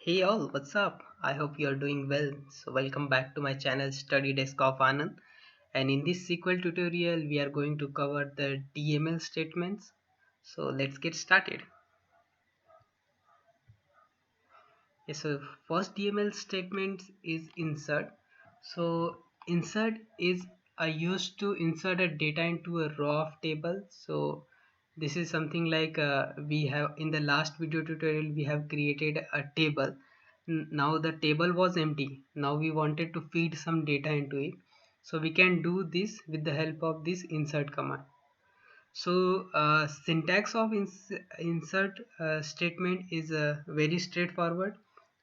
Hey all, what's up? I hope you are doing well. So welcome back to my channel Study Desk of Anand. And in this sequel tutorial, we are going to cover the DML statements. So let's get started. Yes, so first DML statement is insert. So insert is used to insert a data into a row of table. So this is something like we have in the last video tutorial we have created a table. Now the table was empty. Now we wanted to feed some data into it. So we can do this with the help of this insert command. So syntax of insert statement is very straightforward.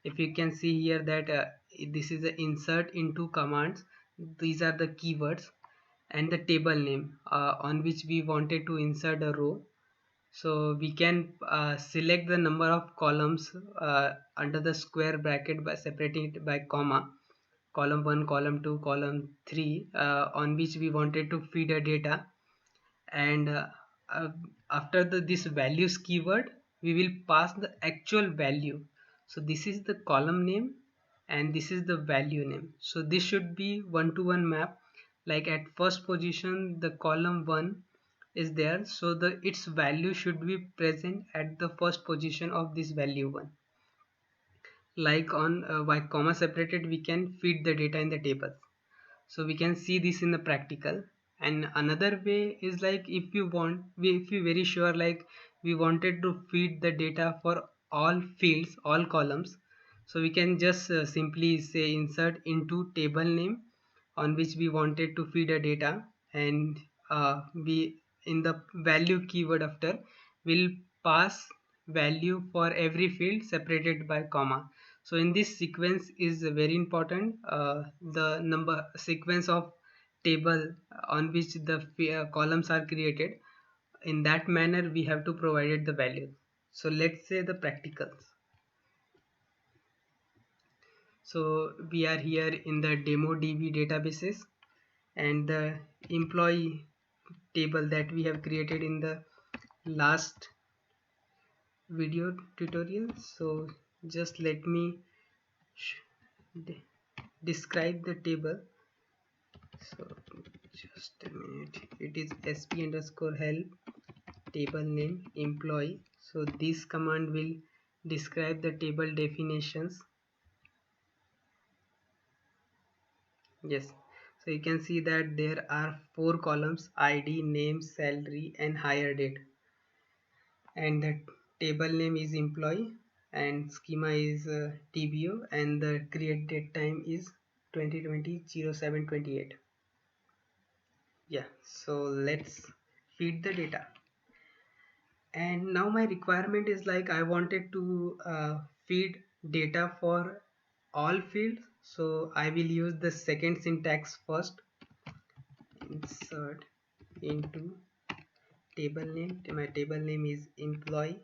If you can see here that this is a insert into commands. These are the keywords and the table name on which we wanted to insert a row. So we can select the number of columns under the square bracket by separating it by comma, column 1, column 2, column 3, on which we wanted to feed a data. And uh, after this values keyword we will pass the actual value. So this is the column name and this is the value name. So this should be one to one map. Like at first position the column 1 is there, so the its value should be present at the first position of this value 1. Like on by comma separated we can feed the data in the tables. So we can see this in the practical. And another way is like if you want if you very sure like we wanted to feed the data for all fields, all columns, so we can just simply say insert into table name on which we wanted to feed a data. And we in the value keyword after will pass value for every field separated by comma. So in this sequence is very important, the number sequence of table on which the columns are created. In that manner we have to provide the value. So let's say the practicals. So we are here in the demo db databases, and the employee table that we have created in the last video tutorial. So just let me de- describe the table. So just a minute. It is sp underscore help table name employee. So this command will describe the table definitions. Yes, so you can see that there are four columns: id, name, salary and hire date. And the table name is employee and schema is tbo, and the create date time is 2020-07-28. Yeah, so let's feed the data. And now my requirement is like I wanted to feed data for all fields. So I will use the second syntax first. Insert into table name. My table name is employee.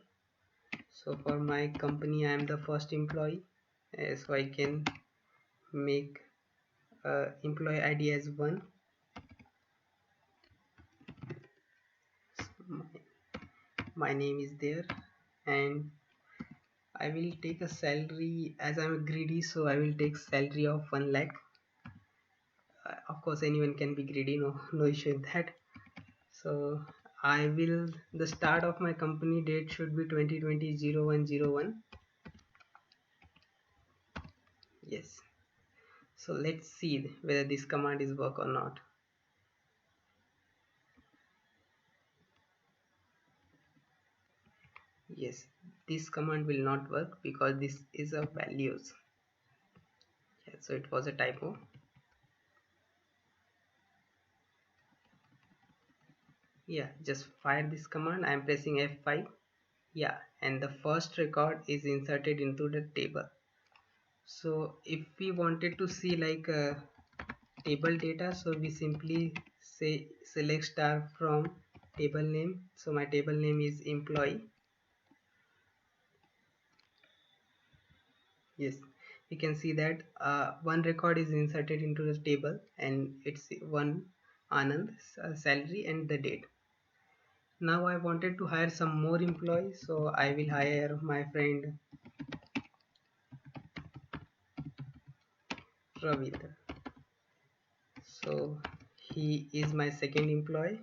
So for my company I am the first employee, so I can make employee id as 1. So my name is there, and I will take a salary. As I'm greedy, so I will take salary of 1 lakh. Of course anyone can be greedy, no issue in that. So I will, the start of my company date should be 2020-01-01. Yes, so let's see whether this command is work or not. Yes, this command will not work because this is a values. Yeah, so it was a typo. Yeah, just fire this command. I am pressing F5. Yeah, and the first record is inserted into the table. So if we wanted to see like table data, so we simply say select star from table name. So my table name is employee. Yes, you can see that one record is inserted into the table and it's one Anand, salary and the date. Now I wanted to hire some more employees, so I will hire my friend Ravindra. So he is my second employee,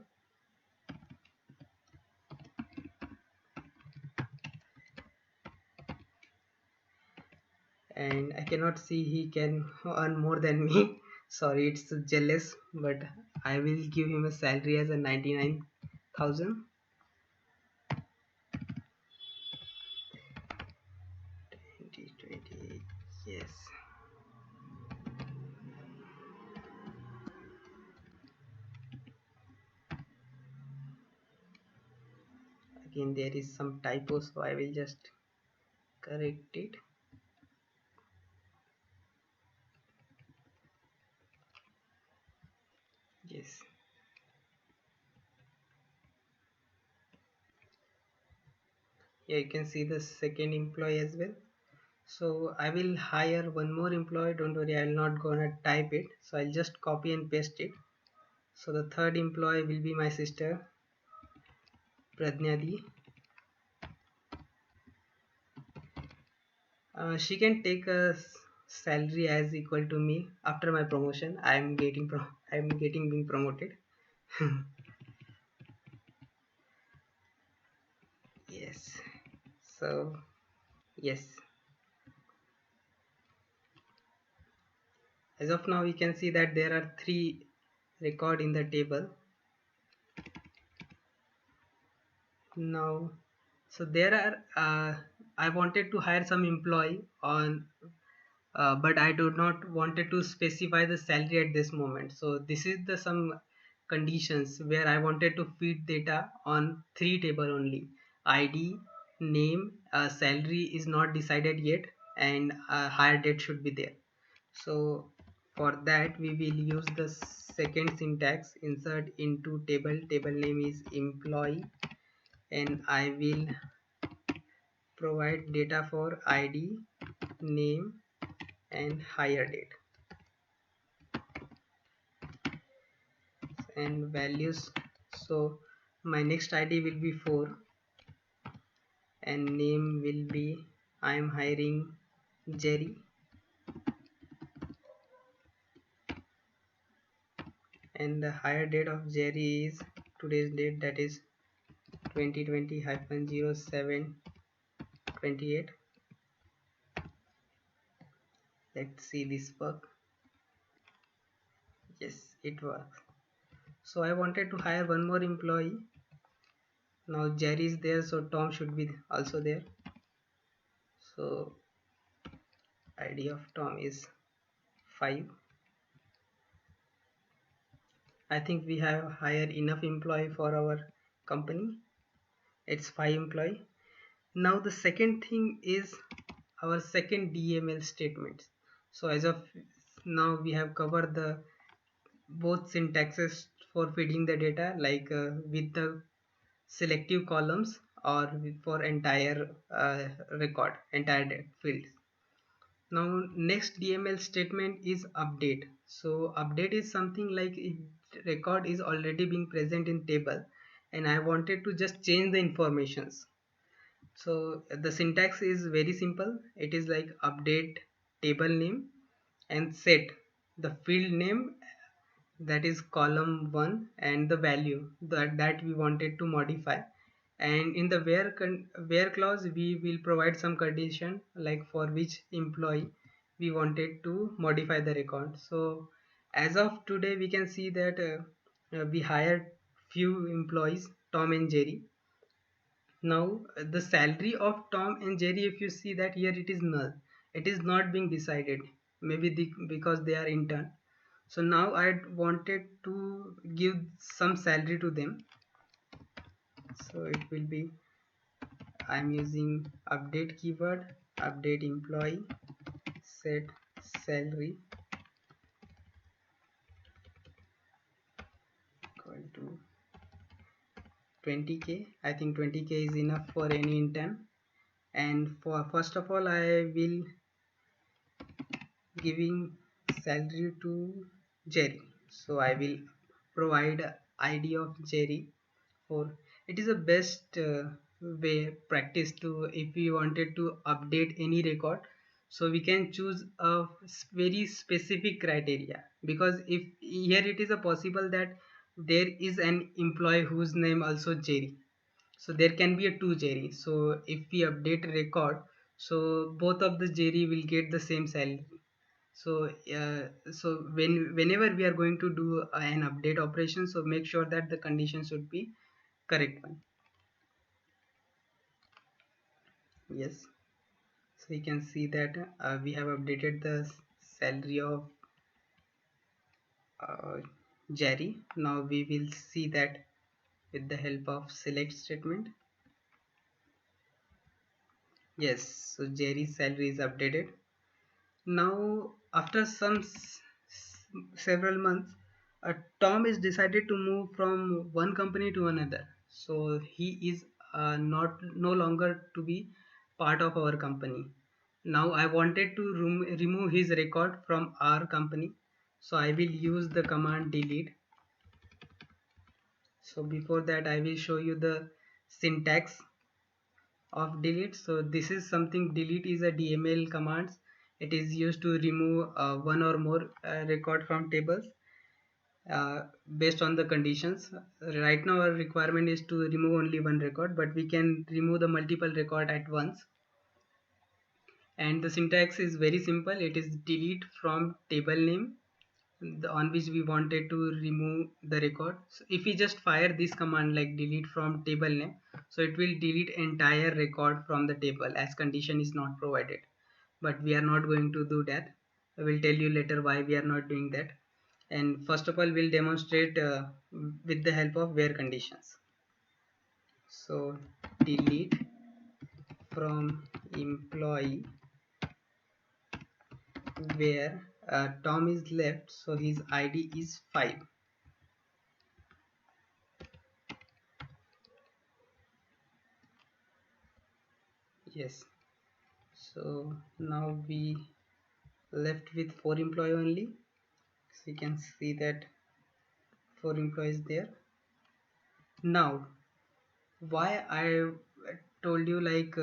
and I cannot see he can earn more than me. Sorry, it's jealous, but I will give him a salary as a 99,000. 2020, yes. Again, there is some typo, so I will just correct it. Yes. Here you can see the second employee as well. So I will hire one more employee. Don't worry, I'll not gonna type it. So I'll just copy and paste it. So the third employee will be my sister Pradnyadi. She can take a salary as equal to me after my promotion. I'm getting being promoted. Yes. So yes, as of now we can see that there are three record in the table now. So there are I wanted to hire some employee on but I do not wanted to specify the salary at this moment. So this is the some conditions where I wanted to feed data on three table only: ID, name, salary is not decided yet, and hire date should be there. So for that we will use the second syntax: insert into table. Table name is employee, and I will provide data for ID, name, and hire date, and values. So my next ID will be 4, and name will be I am hiring Jerry, and the hire date of Jerry is today's date, that is 2020-07/28. Let's see this work. Yes, it works. So I wanted to hire one more employee. Now Jerry is there, so Tom should be also there. So ID of Tom is 5. I think we have hired enough employee for our company. It's 5 employee. Now the second thing is our second DML statements. So as of now we have covered the both syntaxes for feeding the data, like with the selective columns or for entire record, entire fields. Now next DML statement is update. So update is something like if record is already being present in table and I wanted to just change the informations. So the syntax is very simple. It is like update table name and set the field name, that is column 1, and the value that we wanted to modify. And in the where clause we will provide some condition like for which employee we wanted to modify the record. So as of today we can see that we hired few employees, Tom and Jerry. Now the salary of Tom and Jerry, if you see that here it is null, it is not being decided, maybe because they are intern. So now I wanted to give some salary to them. So it will be, I'm using update keyword, update employee, set salary equal to 20k. I think 20k is enough for any intern. And for first of all I will giving salary to Jerry. So I will provide ID of Jerry. For it is the best way practice to, if we wanted to update any record. So we can choose a very specific criteria, because if here it is a possible that there is an employee whose name also Jerry, so there can be a two Jerry. So if we update record, so both of the Jerry will get the same salary. So so whenever we are going to do an update operation, so make sure that the condition should be correct one. Yes, so you can see that we have updated the salary of uh, Jerry. Now we will see that with the help of select statement. Yes, so Jerry's salary is updated. Now after several months, Tom is decided to move from one company to another. So he is not no longer to be part of our company. Now I wanted to remove his record from our company. So I will use the command delete. So before that I will show you the syntax of delete. So this is something, delete is a DML commands. It is used to remove one or more record from tables uh, based on the conditions. Right now our requirement is to remove only one record, but we can remove the multiple record at once. And the syntax is very simple. It is delete from table name on which we wanted to remove the record. So if we just fire this command like delete from table name, so it will delete entire record from the table as condition is not provided. But we are not going to do that. I will tell you later why we are not doing that. And first of all we'll demonstrate with the help of where conditions. So delete from employee where Tom is left, so his ID is 5. Yes, so now we left with 4 employee only. So you can see that 4 employees there. Now why I told you like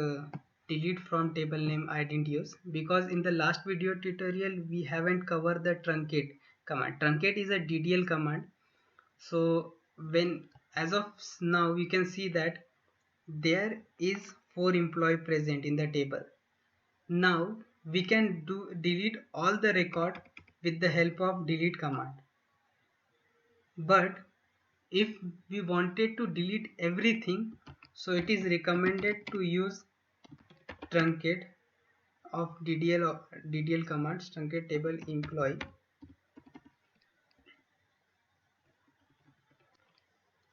delete from table name I didn't use, because in the last video tutorial we haven't covered the truncate command. Truncate is a DDL command. So when as of now we can see that there is 4 employee present in the table. Now we can do delete all the record with the help of delete command. But if we wanted to delete everything, so it is recommended to use truncate of DDL commands, truncate table employee.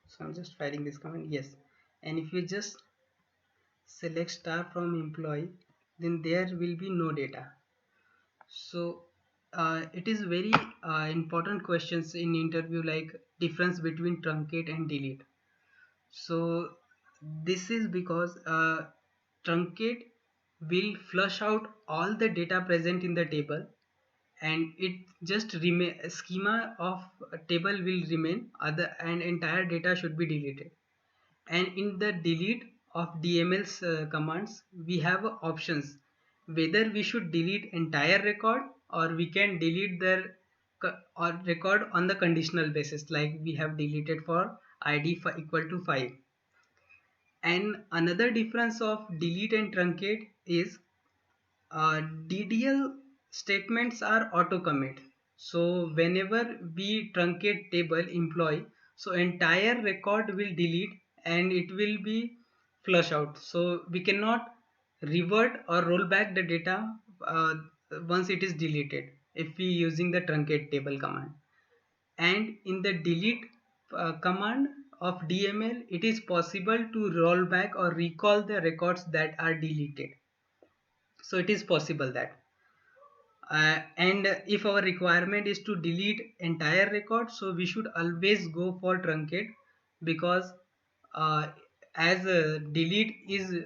So I'm just filing this command. Yes, and if you just select star from employee, then there will be no data. So it is very important questions in interview, like difference between truncate and delete. So this is because truncate will flush out all the data present in the table, and it just remain schema of a table will remain other, and entire data should be deleted. And in the delete of DML's commands we have options whether we should delete entire record, or we can delete the or record on the conditional basis, like we have deleted for ID equal to 5. And another difference of delete and truncate is DDL statements are auto commit. So whenever we truncate table employee, so entire record will delete and it will be flush out. So we cannot revert or roll back the data once it is deleted if we using the truncate table command. And in the delete command of DML, it is possible to roll back or recall the records that are deleted. So it is possible that and if our requirement is to delete entire record, so we should always go for truncate, because uh, as delete is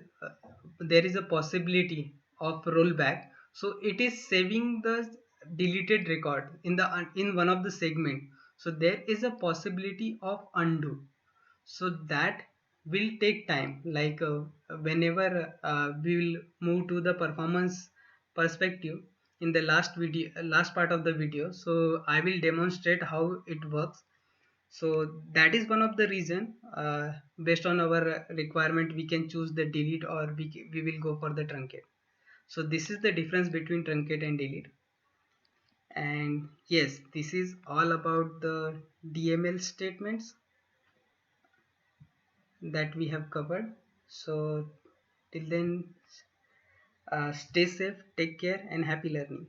there is a possibility of rollback, so it is saving the deleted record in the in one of the segment, so there is a possibility of undo. So that will take time, like whenever we will move to the performance perspective in the last part of the video. So I will demonstrate how it works. So that is one of the reason, based on our requirement, we can choose the delete, or we will go for the truncate. So this is the difference between truncate and delete. And yes, this is all about the DML statements that we have covered. So till then, stay safe, take care, and happy learning.